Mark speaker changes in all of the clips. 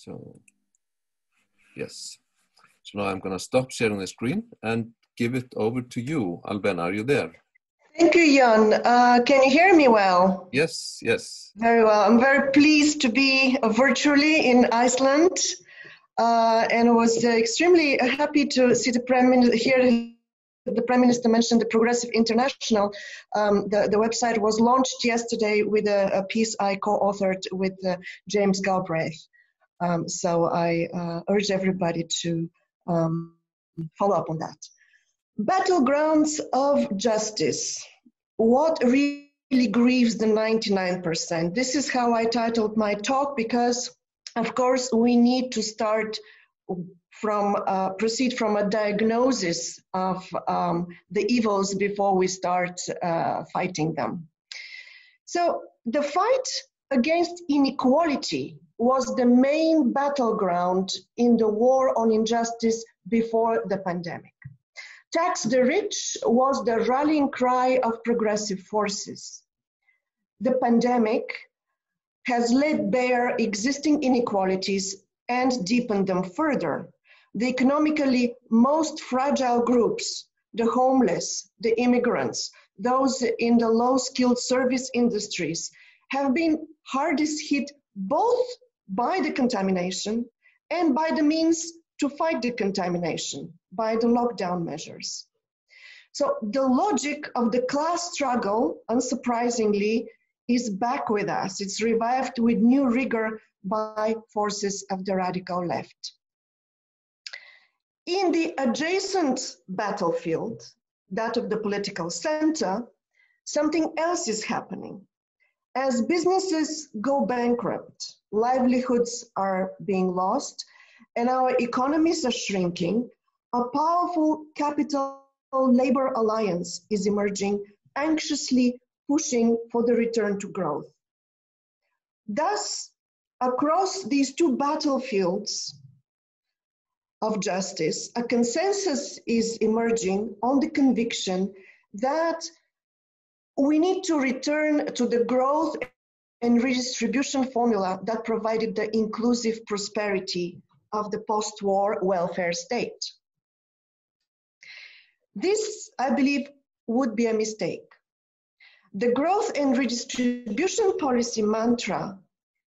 Speaker 1: So, yes. So now I'm going to stop sharing the screen and give it over to you. Albena, are you there?
Speaker 2: Thank you, Jan. Can you hear me well?
Speaker 1: Yes, yes.
Speaker 2: Very well. I'm very pleased to be virtually in Iceland, and I was extremely happy to see the Prime Minister here. The Prime Minister mentioned the Progressive International. The website was launched yesterday with a piece I co-authored with James Galbraith. So I urge everybody to follow up on that. Battlegrounds of justice. What really grieves the 99%? This is how I titled my talk, because of course we need to start from proceed from a diagnosis of the evils before we start fighting them. So the fight against inequality was the main battleground in the war on injustice before the pandemic. Tax the rich was the rallying cry of progressive forces. The pandemic has laid bare existing inequalities and deepened them further. The economically most fragile groups, the homeless, the immigrants, those in the low-skilled service industries, have been hardest hit both by the contamination and by the means to fight the contamination, by the lockdown measures. So the logic of the class struggle, unsurprisingly, is back with us. It's revived with new rigor by forces of the radical left. In the adjacent battlefield, that of the political center, something else is happening. As businesses go bankrupt, livelihoods are being lost, and our economies are shrinking, a powerful capital-labor alliance is emerging, anxiously pushing for the return to growth. Thus, across these two battlefields of justice, a consensus is emerging on the conviction that we need to return to the growth and redistribution formula that provided the inclusive prosperity of the post-war welfare state. This, I believe, would be a mistake. The growth and redistribution policy mantra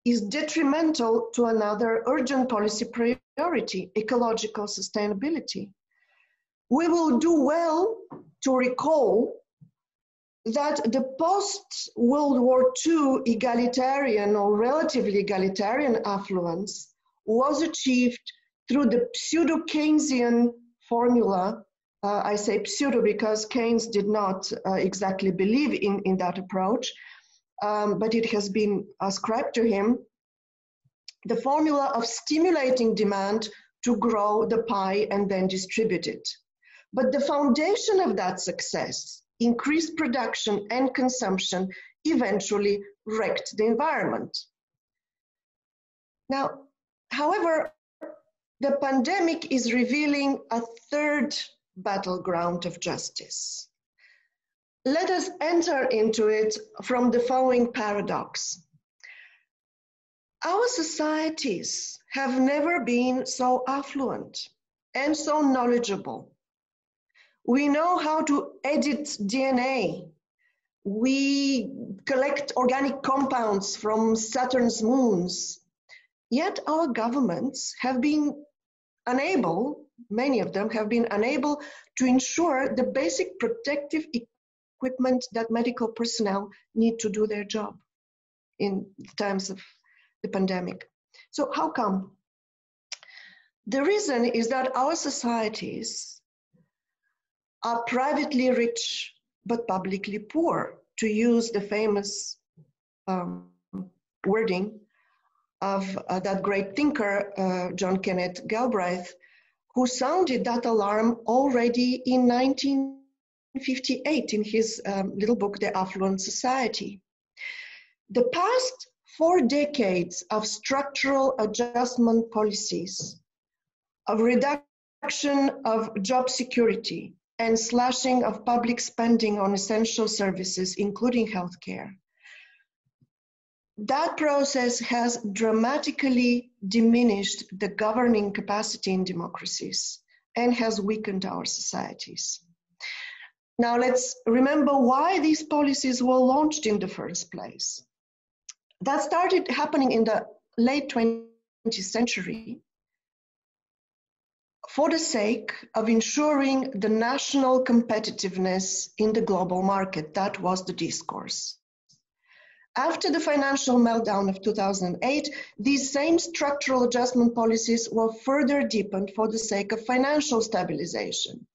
Speaker 2: is detrimental to another urgent policy priority, ecological sustainability. We will do well to recall that the post-World War II egalitarian or relatively egalitarian affluence was achieved through the pseudo-Keynesian formula. I say pseudo because Keynes did not exactly believe in that approach, but it has been ascribed to him. The formula of stimulating demand to grow the pie and then distribute it. But the foundation of that success, increased production and consumption, eventually wrecked the environment. Now, however, the pandemic is revealing a third battleground of justice. Let us enter into it from the following paradox. Our societies have never been so affluent and so knowledgeable. We know how to edit DNA. We collect organic compounds from Saturn's moons. Yet our governments have been unable, many of them have been unable to ensure the basic protective equipment that medical personnel need to do their job in times of the pandemic. So how come? The reason is that our societies are privately rich but publicly poor, to use the famous wording of that great thinker, John Kenneth Galbraith, who sounded that alarm already in 1958 in his little book, The Affluent Society. The past 4 decades of structural adjustment policies, of reduction of job security, and slashing of public spending on essential services, including healthcare, That process has dramatically diminished the governing capacity in democracies and has weakened our societies. Now let's remember why these policies were launched in the first place. That started happening in the late 20th century for the sake of ensuring the national competitiveness in the global market. That was the discourse. After the financial meltdown of 2008, these same structural adjustment policies were further deepened for the sake of financial stabilization.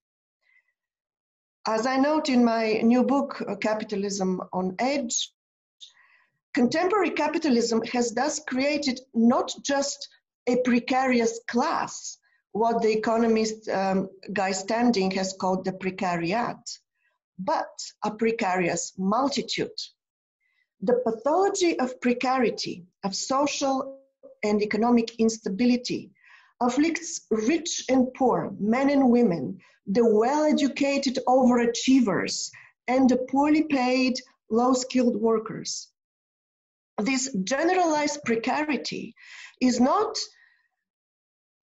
Speaker 2: As I note in my new book, Capitalism on Edge, contemporary capitalism has thus created not just a precarious class, what the economist Guy Standing has called the precariat, but a precarious multitude. The pathology of precarity, of social and economic instability, afflicts rich and poor, men and women, the well-educated overachievers, and the poorly paid, low-skilled workers. This generalized precarity is not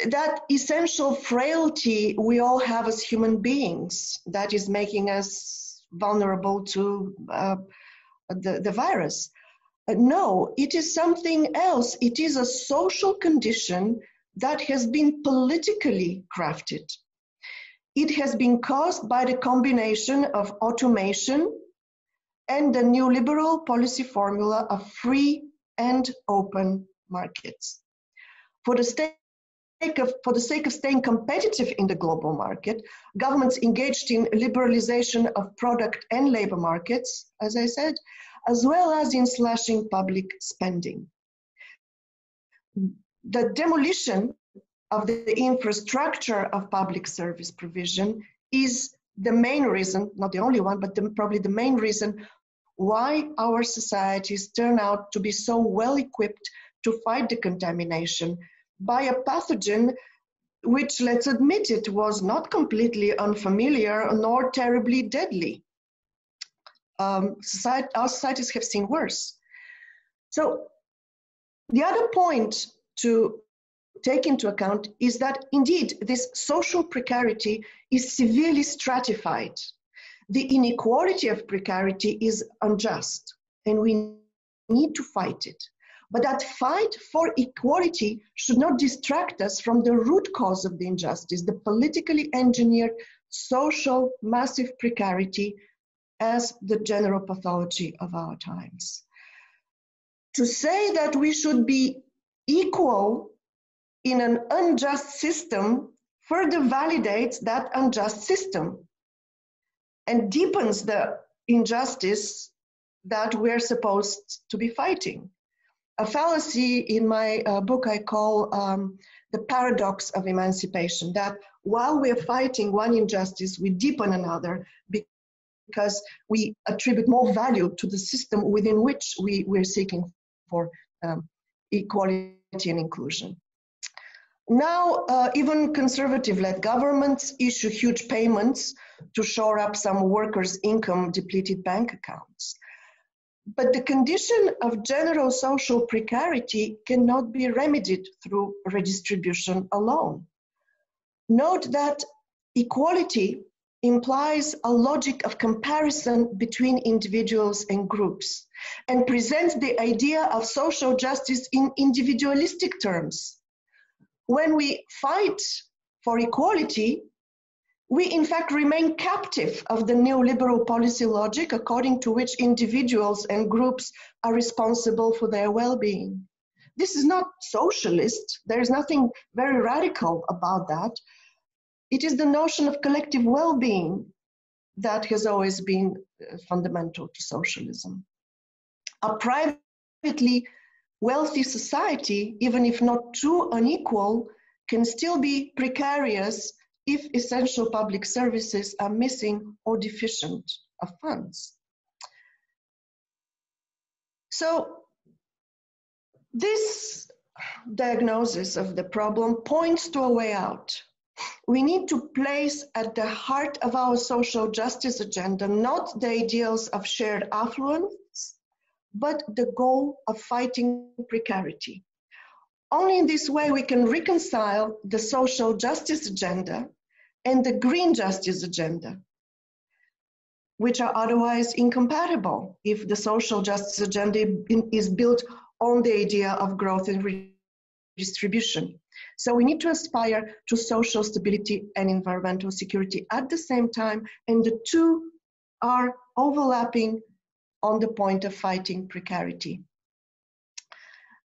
Speaker 2: that essential frailty we all have as human beings that is making us vulnerable to the virus. No, it is something else. It is a social condition that has been politically crafted. It has been caused by the combination of automation and the neoliberal policy formula of free and open markets. For the sake of staying competitive in the global market, governments engaged in liberalization of product and labor markets, as I said, as well as in slashing public spending. The demolition of the infrastructure of public service provision is the main reason, not the only one, but probably the main reason why our societies turn out to be so well equipped to fight the contamination by a pathogen which, let's admit it, was not completely unfamiliar nor terribly deadly. Our societies have seen worse. So the other point to take into account is that indeed this social precarity is severely stratified. The inequality of precarity is unjust and we need to fight it. But that fight for equality should not distract us from the root cause of the injustice, the politically engineered social massive precarity as the general pathology of our times. To say that we should be equal in an unjust system further validates that unjust system and deepens the injustice that we're supposed to be fighting. A fallacy in my book I call the paradox of emancipation, that while we're fighting one injustice, we deepen another because we attribute more value to the system within which we're seeking for equality and inclusion. Now, even conservative-led governments issue huge payments to shore up some workers' income-depleted bank accounts. But the condition of general social precarity cannot be remedied through redistribution alone. Note that equality implies a logic of comparison between individuals and groups and presents the idea of social justice in individualistic terms. When we fight for equality, we in fact remain captive of the neoliberal policy logic according to which individuals and groups are responsible for their well-being. This is not socialist. There is nothing very radical about that. It is the notion of collective well-being that has always been fundamental to socialism. A privately wealthy society, even if not too unequal, can still be precarious if essential public services are missing or deficient of funds. So this diagnosis of the problem points to a way out. We need to place at the heart of our social justice agenda not the ideals of shared affluence, but the goal of fighting precarity. Only in this way we can reconcile the social justice agenda and the green justice agenda, which are otherwise incompatible if the social justice agenda is built on the idea of growth and redistribution. So we need to aspire to social stability and environmental security at the same time, and the two are overlapping on the point of fighting precarity.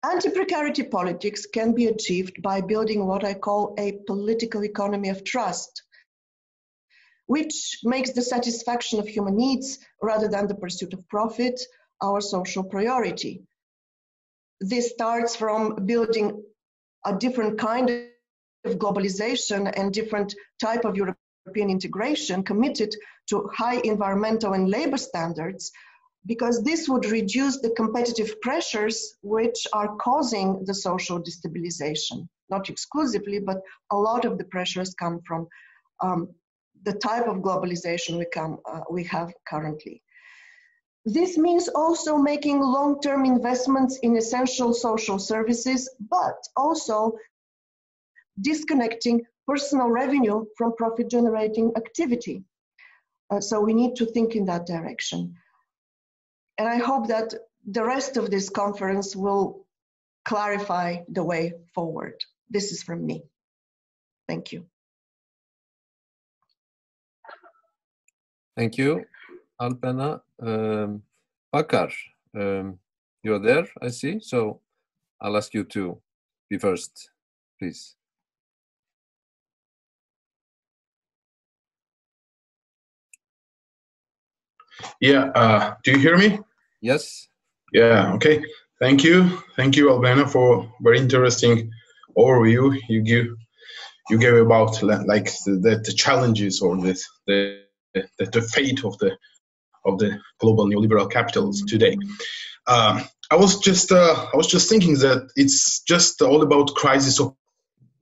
Speaker 2: Anti-precarity politics can be achieved by building what I call a political economy of trust, which makes the satisfaction of human needs rather than the pursuit of profit our social priority. This starts from building a different kind of globalization and different type of European integration committed to high environmental and labor standards, because this would reduce the competitive pressures which are causing the social destabilization. Not exclusively, but a lot of the pressures come from the type of globalization we have currently. This means also making long-term investments in essential social services, but also disconnecting personal revenue from profit-generating activity. So we need to think in that direction. And I hope that the rest of this conference will clarify the way forward. This is from me. Thank you.
Speaker 1: Thank you, Albena. Bakar, you're there, I see. So I'll ask you to be first, please.
Speaker 3: Yeah, do you hear me?
Speaker 1: Yes.
Speaker 3: Yeah, okay. Thank you, Albena, for very interesting overview you gave about like the challenges or the fate of the global neoliberal capitalism today. I was just thinking that it's just all about crisis of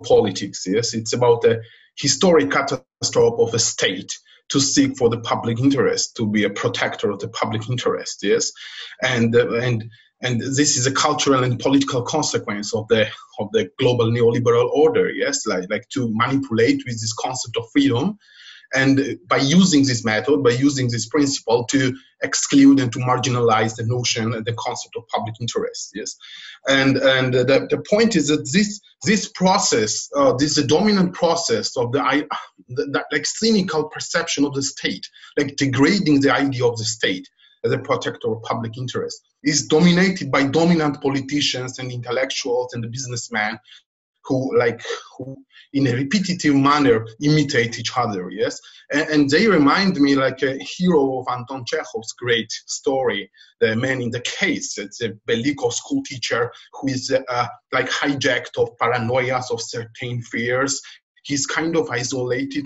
Speaker 3: politics. Yes, it's about the historic catastrophe of a state to seek for the public interest, to be a protector of the public interest. Yes, and this is a cultural and political consequence of the global neoliberal order. Yes, like to manipulate with this concept of freedom. And by using this method, by using this principle to exclude and to marginalize the notion and the concept of public interest, yes. And the point is that this process, this dominant process of the like cynical perception of the state, like degrading the idea of the state as a protector of public interest, is dominated by dominant politicians and intellectuals and the businessmen who in a repetitive manner imitate each other, yes? And they remind me like a hero of Anton Chekhov's great story, The Man in the Case. It's a Belikov school teacher who is like hijacked of paranoias, of certain fears. He's kind of isolated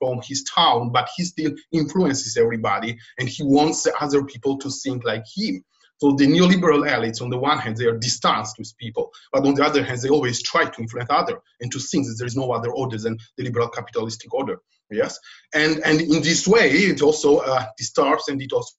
Speaker 3: from his town, but he still influences everybody, and he wants other people to think like him. So the neoliberal elites, on the one hand, they are distanced with people, but on the other hand, they always try to influence others and to think that there is no other order than the liberal capitalistic order. Yes, and in this way, it also disturbs, and it also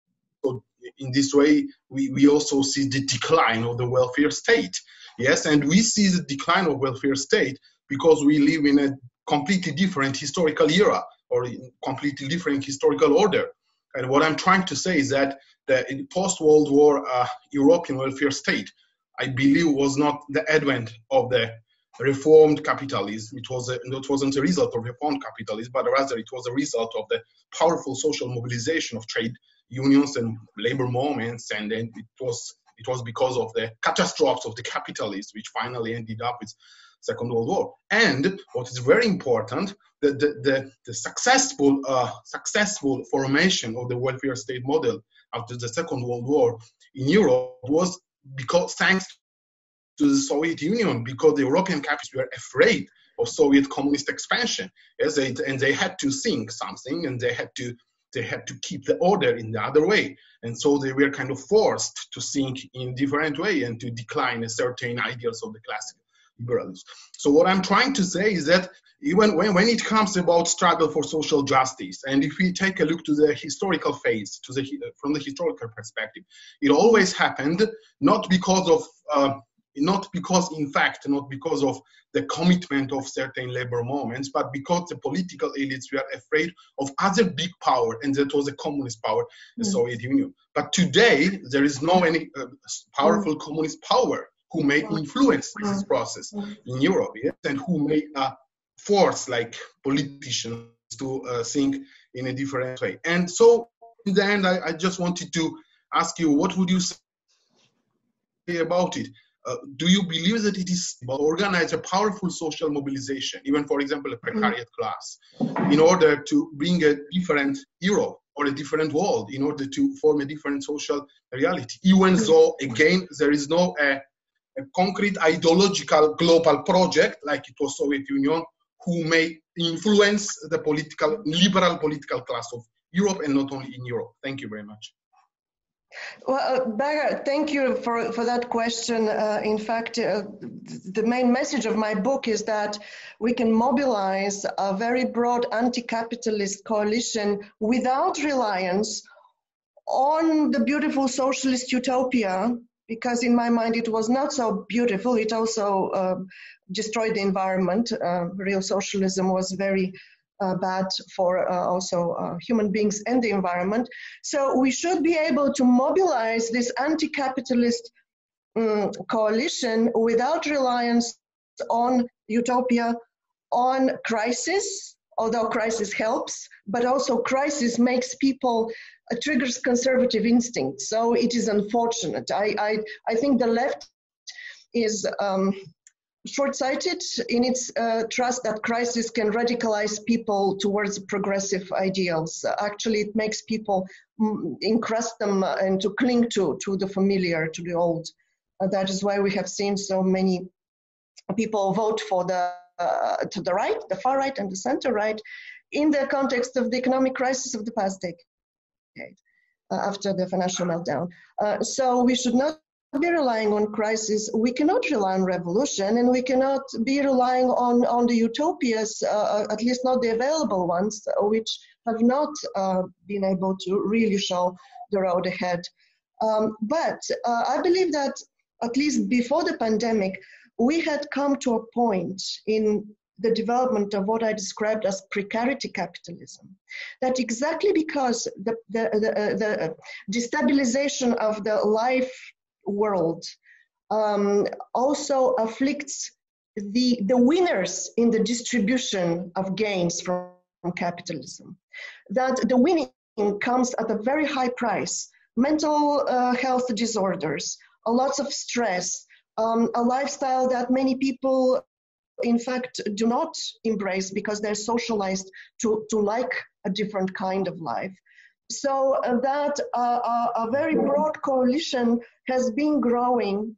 Speaker 3: in this way we also see the decline of the welfare state. Yes, and we see the decline of welfare state because we live in a completely different historical era or completely different historical order. And what I'm trying to say is that in post-World War European welfare state, I believe, was not the advent of the reformed capitalism. It wasn't a result of reformed capitalism, but rather it was a result of the powerful social mobilization of trade unions and labor movements, and then it was because of the catastrophes of the capitalists, which finally ended up with Second World War. And what is very important, the successful formation of the welfare state model after the Second World War in Europe was thanks to the Soviet Union, because the European capitalists were afraid of Soviet communist expansion. Yes, and they had to think something, and they had to keep the order in the other way. And so they were kind of forced to think in a different way and to decline certain ideals of the classical neoliberalism. So what I'm trying to say is that even when it comes about struggle for social justice, and if we take a look to the historical phase, from the historical perspective, it always happened not because of not because of the commitment of certain labor movements, but because the political elites were afraid of other big power, and that was the communist power, the Soviet Union. But today, there is no any powerful communist power who may influence this process in Europe, yes? And who may force like politicians to think in a different way. And so in the end, I just wanted to ask you, what would you say about it? Do you believe that it is to organize a powerful social mobilization, even for example, a precariat class, in order to bring a different Europe or a different world, in order to form a different social reality, even though, again, there is no a concrete ideological global project like it was Soviet Union, who may influence the liberal political class of Europe, and not only in Europe? Thank you very much.
Speaker 2: Well, Bakar, thank you for that question. In fact, the main message of my book is that we can mobilize a very broad anti-capitalist coalition without reliance on the beautiful socialist utopia, because in my mind it was not so beautiful. It also destroyed the environment. Real socialism was very bad for also human beings and the environment. So we should be able to mobilize this anti-capitalist coalition without reliance on utopia, on crisis, although crisis helps, but also crisis makes people, triggers conservative instincts. So it is unfortunate. I think the left is short-sighted in its trust that crisis can radicalize people towards progressive ideals. Actually, it makes people encrust them and to cling to the familiar, to the old. That is why we have seen so many people vote for to the right, the far right and the center right, in the context of the economic crisis of the past decade, after the financial meltdown. So we should not be relying on crisis. We cannot rely on revolution, and we cannot be relying on the utopias, at least not the available ones, which have not been able to really show the road ahead. But I believe that at least before the pandemic, we had come to a point in the development of what I described as precarity capitalism, that exactly because the destabilization of the life world also afflicts the winners in the distribution of gains from capitalism, that the winning comes at a very high price. Mental health disorders, lots of stress, a lifestyle that many people in fact do not embrace because they're socialized to like a different kind of life. So that a very broad coalition has been growing,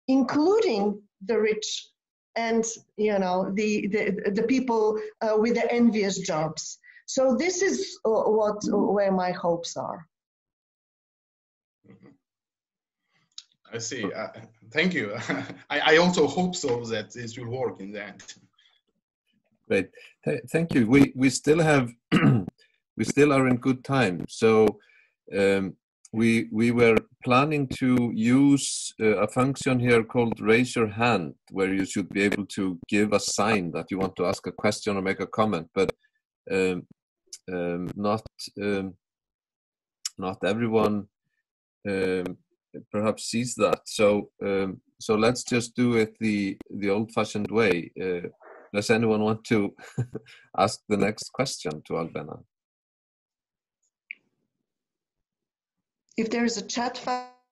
Speaker 2: including the rich and the people with the envious jobs. So this is where my hopes are.
Speaker 3: I see. Thank you. I also hope so that this will work in the end.
Speaker 1: Great. Thank you. We still have we still are in good time. So we were planning to use a function here called raise your hand, where you should be able to give a sign that you want to ask a question or make a comment, but not everyone perhaps sees that. So so let's just do it the old-fashioned way. Does anyone want to ask the next question to Albena?
Speaker 2: If there is a chat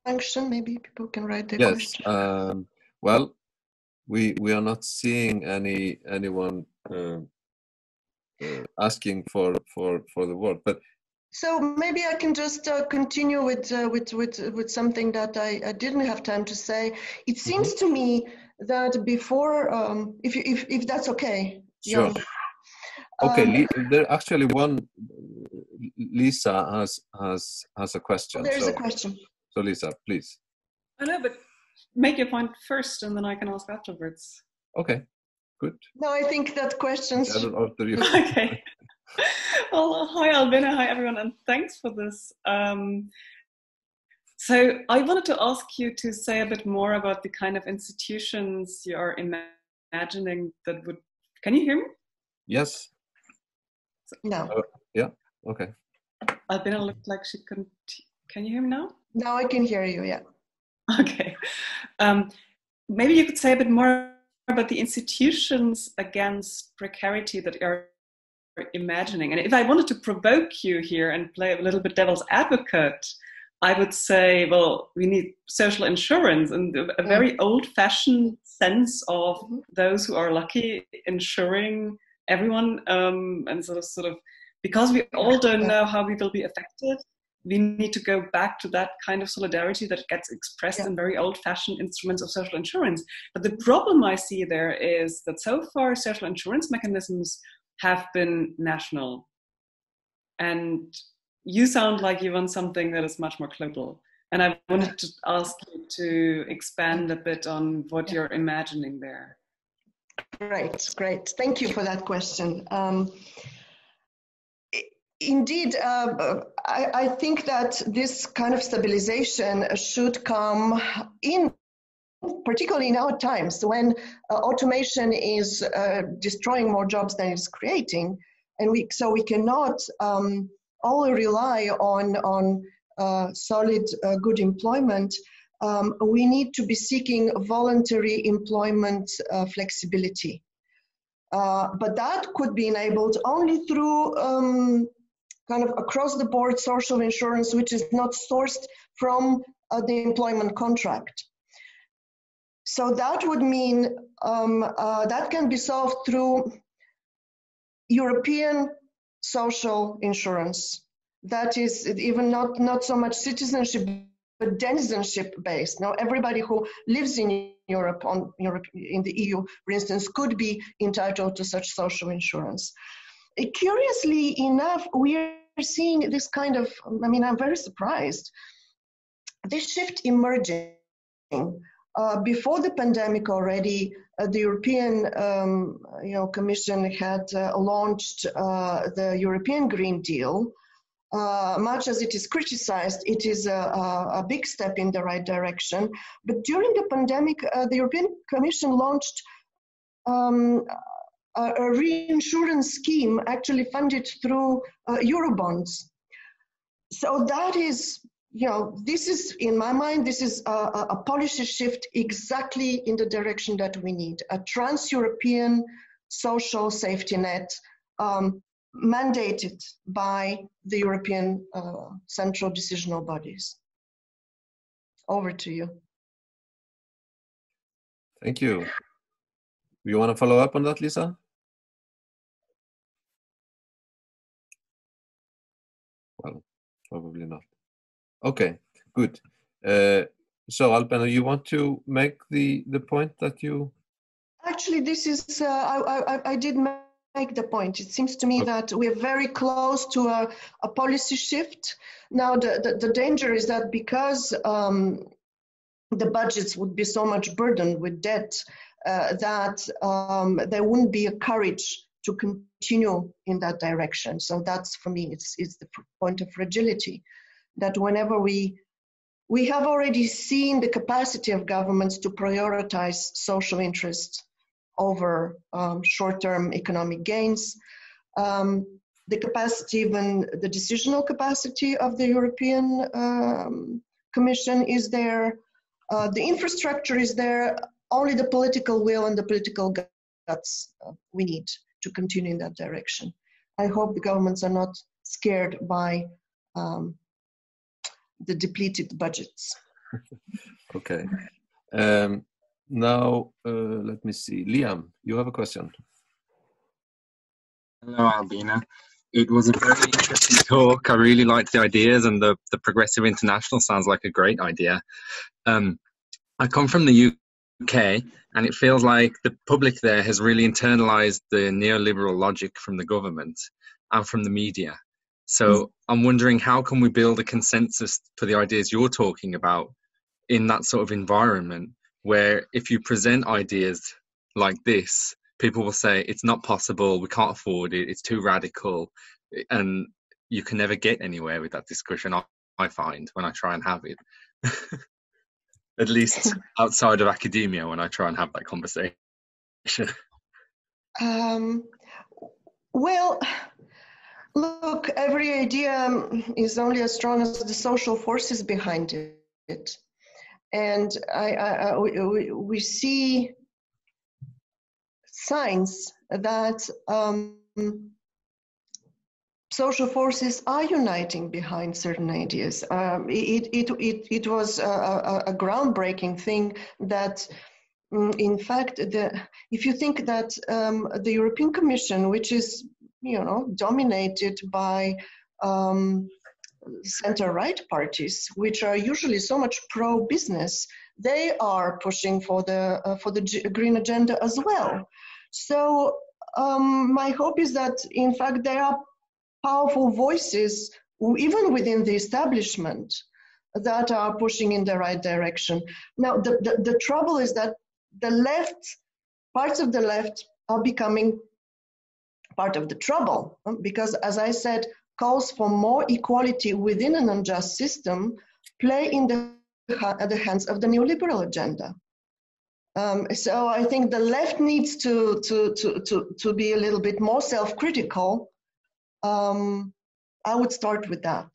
Speaker 2: function, maybe people can write their question.
Speaker 1: Yes. Well, we are not seeing anyone asking for the word, but.
Speaker 2: So maybe I can just continue with something that I didn't have time to say. It seems to me that before, if that's okay.
Speaker 1: Sure. Yeah. Okay. There actually one. Lisa has a question.
Speaker 2: There is a question.
Speaker 1: So Lisa, please.
Speaker 4: I know, but make your point first, and then I can ask afterwards.
Speaker 1: Okay, good.
Speaker 2: No, I think that questions.
Speaker 1: After you.
Speaker 4: Okay. Well, hi Albena, hi everyone, and thanks for this. So I wanted to ask you to say a bit more about the kind of institutions you are imagining that would. Can you hear me?
Speaker 1: Yes.
Speaker 2: No.
Speaker 1: Yeah. Okay.
Speaker 4: Albena looked like she couldn't. Can you hear me now?
Speaker 2: Now I can hear you. Yeah.
Speaker 4: Okay. Maybe you could say a bit more about the institutions against precarity that are imagining. And if I wanted to provoke you here and play a little bit devil's advocate, I would say, well, we need social insurance and a very old-fashioned sense of those who are lucky insuring everyone, and sort of because we all don't know how we will be affected, we need to go back to that kind of solidarity that gets expressed in very old-fashioned instruments of social insurance. But the problem I see there is that so far social insurance mechanisms have been national. And you sound like you want something that is much more global. And I wanted to ask you to expand a bit on what you're imagining there.
Speaker 2: Great. Thank you for that question. Indeed, I think that this kind of stabilization should come in, particularly in our times when automation is destroying more jobs than it's creating, and we cannot only rely on solid, good employment. We need to be seeking voluntary employment flexibility. But that could be enabled only through kind of across-the-board social insurance, which is not sourced from the employment contract. So that would mean that can be solved through European social insurance. That is even not so much citizenship, but denizenship based. Now, everybody who lives in Europe, in the EU, for instance, could be entitled to such social insurance. Curiously enough, we are seeing this kind of, I'm very surprised, this shift emerging. Before the pandemic already, the European Commission had launched the European Green Deal. Much as it is criticized, it is a big step in the right direction. But during the pandemic, the European Commission launched a reinsurance scheme actually funded through Eurobonds. So that is, this is, in my mind, this is a policy shift exactly in the direction that we need. A trans-European social safety net mandated by the European central decisional bodies. Over to you.
Speaker 1: Thank you. You want to follow up on that, Lisa? Well, probably not. Okay, good. So, Albena, you want to make the point that you...
Speaker 2: Actually, this is, I did make the point. It seems to me that we're very close to a policy shift. Now, the danger is that because the budgets would be so much burdened with debt, that there wouldn't be a courage to continue in that direction. So that's, for me, it's the point of fragility, that whenever we have already seen the capacity of governments to prioritize social interests over short-term economic gains, the capacity, even the decisional capacity of the European Commission is there, the infrastructure is there, only the political will and the political guts we need to continue in that direction. I hope the governments are not scared by the depleted budgets.
Speaker 1: Okay. Now, let me see. Liam, you have a question.
Speaker 5: Hello, Albena. It was a very interesting talk. I really liked the ideas, and the Progressive International sounds like a great idea. I come from the UK, and it feels like the public there has really internalized the neoliberal logic from the government and from the media. So I'm wondering, how can we build a consensus for the ideas you're talking about in that sort of environment, where if you present ideas like this, people will say it's not possible, we can't afford it, it's too radical, and you can never get anywhere with that discussion, I find, when I try and have it. At least outside of academia, when I try and have that conversation.
Speaker 2: Well, look, every idea is only as strong as the social forces behind it. And we see signs that social forces are uniting behind certain ideas. It was a groundbreaking thing that, in fact, if you think that the European Commission, which is, dominated by center-right parties, which are usually so much pro-business, they are pushing for the green agenda as well. So my hope is that, in fact, there are powerful voices, even within the establishment, that are pushing in the right direction. Now, the trouble is that the left, parts of the left, are becoming part of the trouble, because, as I said, calls for more equality within an unjust system play in the hands of the neoliberal agenda. So I think the left needs to be a little bit more self-critical. I would start with that.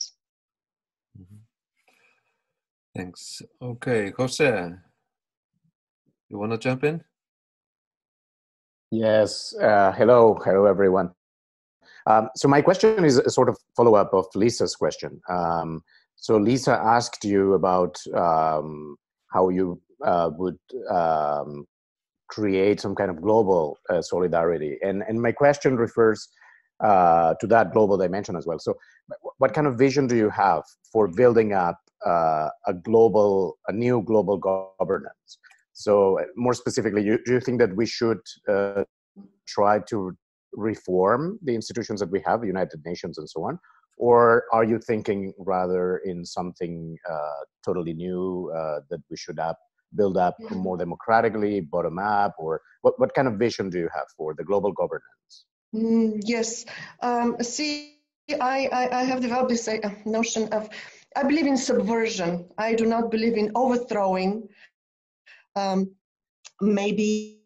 Speaker 1: Thanks. Okay, Jose, you want to jump in?
Speaker 6: Yes. Hello everyone. So my question is a sort of follow-up of Lisa's question. So Lisa asked you about how you would create some kind of global solidarity. And my question refers to that global dimension as well. So what kind of vision do you have for building up a new global governance? So more specifically, do you think that we should try to reform the institutions that we have, the United Nations and so on? Or are you thinking rather in something totally new that we should build up more democratically, bottom up? Or what kind of vision do you have for the global governance?
Speaker 2: Yes. See, I have developed this notion of, I believe in subversion. I do not believe in overthrowing. Maybe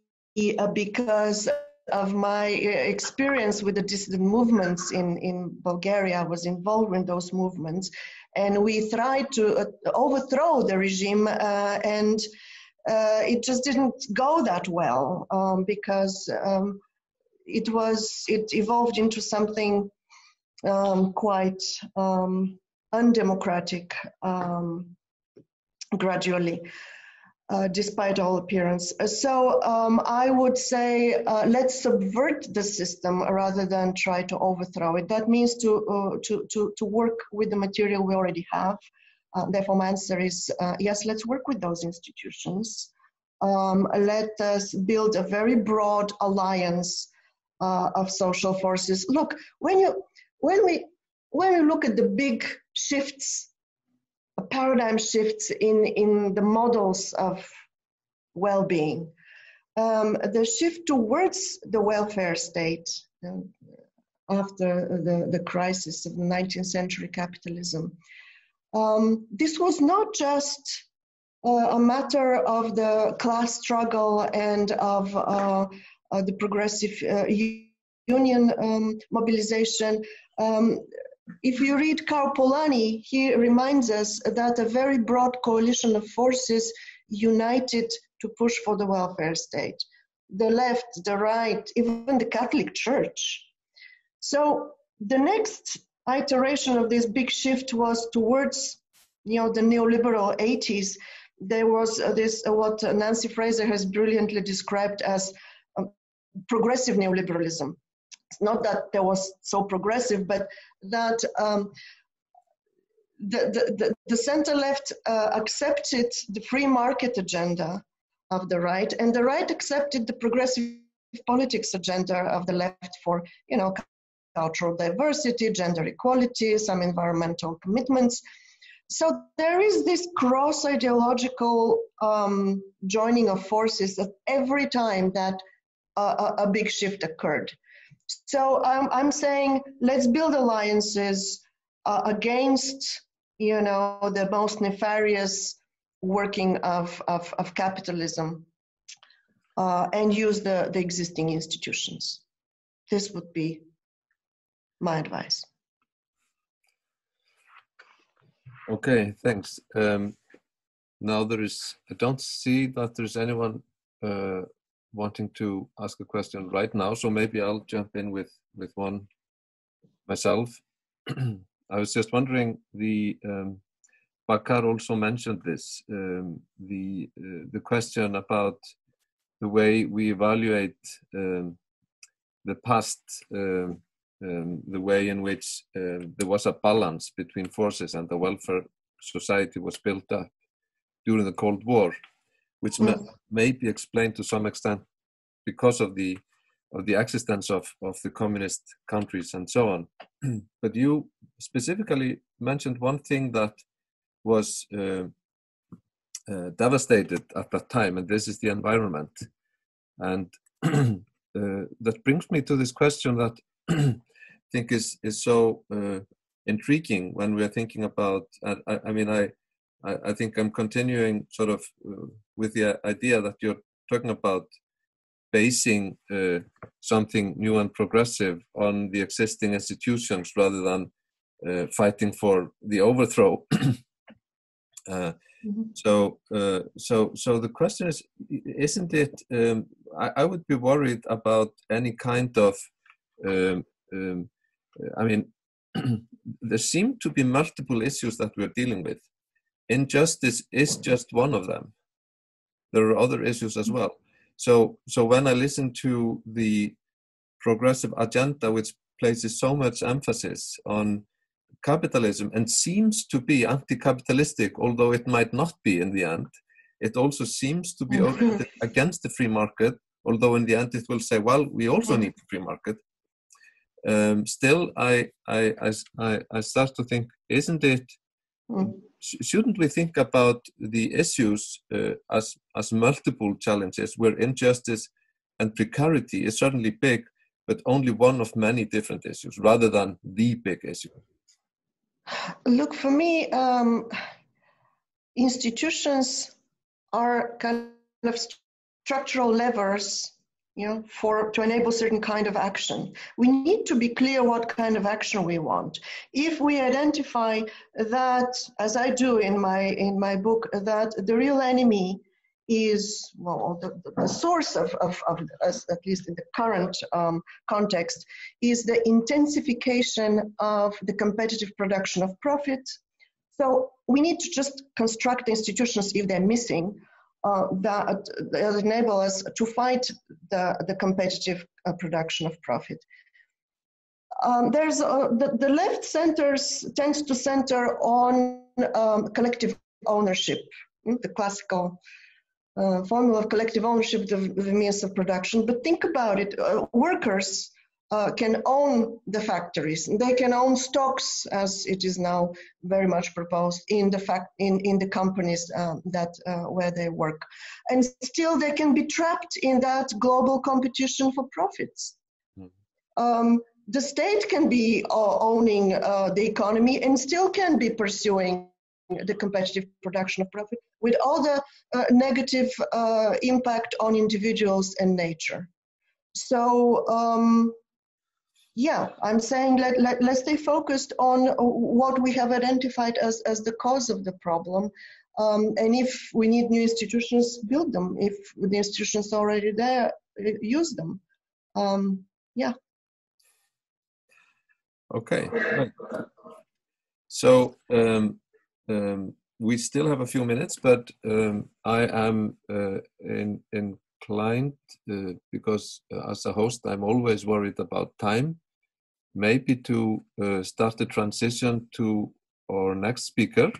Speaker 2: because of my experience with the dissident movements in Bulgaria, I was involved in those movements, and we tried to overthrow the regime, and it just didn't go that well, because it evolved into something quite undemocratic gradually. Despite all appearance. So I would say let's subvert the system rather than try to overthrow it. That means to work with the material we already have. Therefore, my answer is yes, let's work with those institutions. Let us build a very broad alliance of social forces. Look, when we look at the big shifts, paradigm shifts in the models of well-being, the shift towards the welfare state after the crisis of the 19th century capitalism. This was not just a matter of the class struggle and of the progressive union mobilization. If you read Karl Polanyi, he reminds us that a very broad coalition of forces united to push for the welfare state. The left, the right, even the Catholic Church. So the next iteration of this big shift was towards, the neoliberal 80s. There was this, what Nancy Fraser has brilliantly described as progressive neoliberalism. It's not that there was so progressive, but that the center left accepted the free market agenda of the right, and the right accepted the progressive politics agenda of the left for, cultural diversity, gender equality, some environmental commitments. So there is this cross-ideological joining of forces at every time that a big shift occurred. So I'm saying, let's build alliances against, the most nefarious working of capitalism, and use the existing institutions. This would be my advice.
Speaker 1: Okay, thanks. Now I don't see that there's anyone wanting to ask a question right now, so maybe I'll jump in with one myself. I was just wondering, Bakar also mentioned this, the question about the way we evaluate the past, the way in which there was a balance between forces and the welfare society was built up during the Cold War, which may be explained to some extent because of the existence of the communist countries and so on. But you specifically mentioned one thing that was devastated at that time, and this is the environment. And that brings me to this question that I think is so intriguing when we are thinking about, I think I'm continuing sort of with the idea that you're talking about basing something new and progressive on the existing institutions rather than fighting for the overthrow. So the question is, isn't it? I would be worried about any kind of. There seem to be multiple issues that we're dealing with. Injustice is just one of them. There are other issues as well. So when I listen to the progressive agenda, which places so much emphasis on capitalism and seems to be anti-capitalistic, although it might not be in the end, it also seems to be oriented against the free market, although in the end it will say, well, we also need the free market. Still, I start to think, isn't it? Shouldn't we think about the issues as multiple challenges, where injustice and precarity is certainly big, but only one of many different issues, rather than the big issue?
Speaker 2: Look, for me, institutions are kind of structural levers, to enable certain kind of action. We need to be clear what kind of action we want. If we identify that, as I do in my book, that the real enemy is, well, the source of at least in the current context, is the intensification of the competitive production of profit. So we need to just construct institutions, if they're missing, that enable us to fight the competitive production of profit. There's the left tends to center on collective ownership, the classical formula of collective ownership of the means of production. But think about it, workers can own the factories, and they can own stocks, as it is now very much proposed in the companies where they work, and still they can be trapped in that global competition for profits. The state can be owning the economy and still can be pursuing the competitive production of profit with all the negative impact on individuals and nature. So yeah, I'm saying let's stay focused on what we have identified as the cause of the problem. And if we need new institutions, build them. If the institutions are already there, use them. Yeah.
Speaker 1: Okay. Right. So we still have a few minutes, but I am inclined, because as a host, I'm always worried about time, maybe to start the transition to our next speaker,